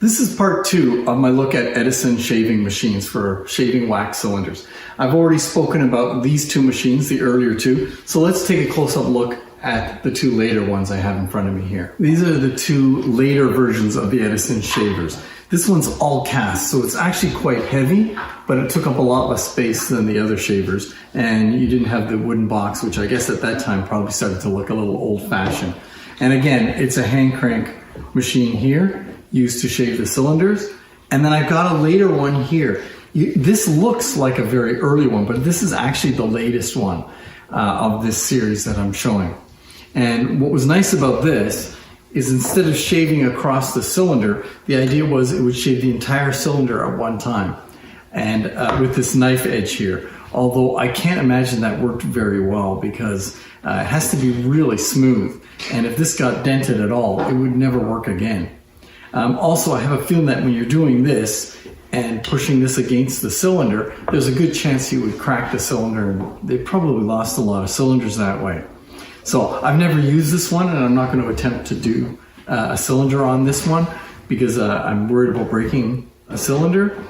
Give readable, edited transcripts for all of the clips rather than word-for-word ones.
This is part 2 of my look at Edison shaving machines for shaving wax cylinders. I've already spoken about these 2 machines, the earlier 2, so let's take a close-up look at the 2 later ones I have in front of me here. These are the 2 later versions of the Edison shavers. This one's all cast, so it's actually quite heavy, but it took up a lot less space than the other shavers, and you didn't have the wooden box, which I guess at that time probably started to look a little old-fashioned. And again, it's a hand crank machine here, used to shave the cylinders. And then I've got a later one here. This looks like a very early one, but this is actually the latest one of this series that I'm showing. And what was nice about this is instead of shaving across the cylinder, the idea was it would shave the entire cylinder at one time. And with this knife edge here, although I can't imagine that worked very well because it has to be really smooth. And if this got dented at all, it would never work again. Also, I have a feeling that when you're doing this and pushing this against the cylinder, there's a good chance you would crack the cylinder, and they probably lost a lot of cylinders that way. So I've never used this one, and I'm not going to attempt to do a cylinder on this one because I'm worried about breaking a cylinder.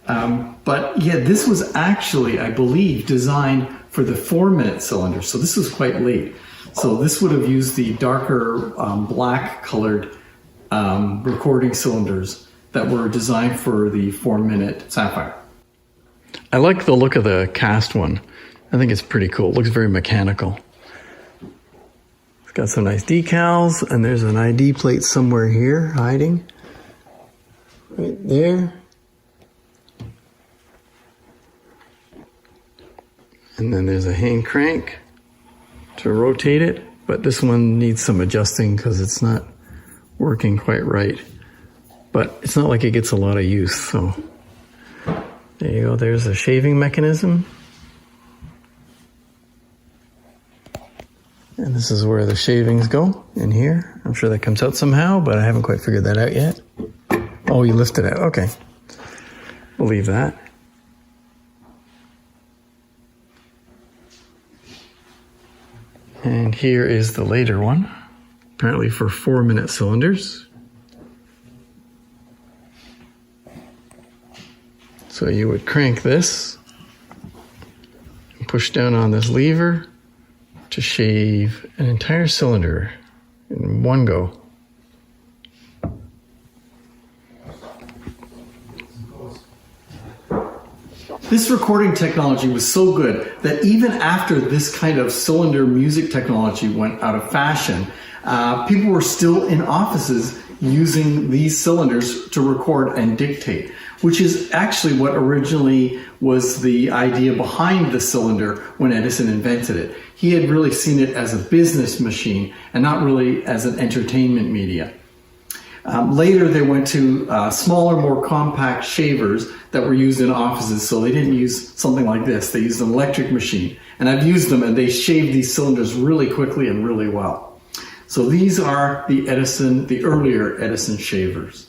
But yeah, this was actually, I believe, designed for the 4-minute cylinder, so this was quite late. So this would have used the darker black colored recording cylinders that were designed for the 4-minute Sapphire. I like the look of the cast one. I think it's pretty cool. It looks very mechanical. It's got some nice decals, and there's an ID plate somewhere here hiding. Right there. And then there's a hand crank to rotate it, but this one needs some adjusting because it's not working quite right, but it's not like it gets a lot of use. So there you go, there's a shaving mechanism, and this is where the shavings go, in here. I'm sure that comes out somehow, but I haven't quite figured that out yet. Oh, you lift it out, okay, we'll leave that. And here is the later one, apparently for 4-minute cylinders. So you would crank this and push down on this lever to shave an entire cylinder in one go. This recording technology was so good that even after this kind of cylinder music technology went out of fashion, people were still in offices using these cylinders to record and dictate, which is actually what originally was the idea behind the cylinder when Edison invented it. He had really seen it as a business machine and not really as an entertainment media. Later they went to smaller, more compact shavers that were used in offices, so they didn't use something like this. They used an electric machine, and I've used them, and they shave these cylinders really quickly and really well. So these are the earlier Edison shavers.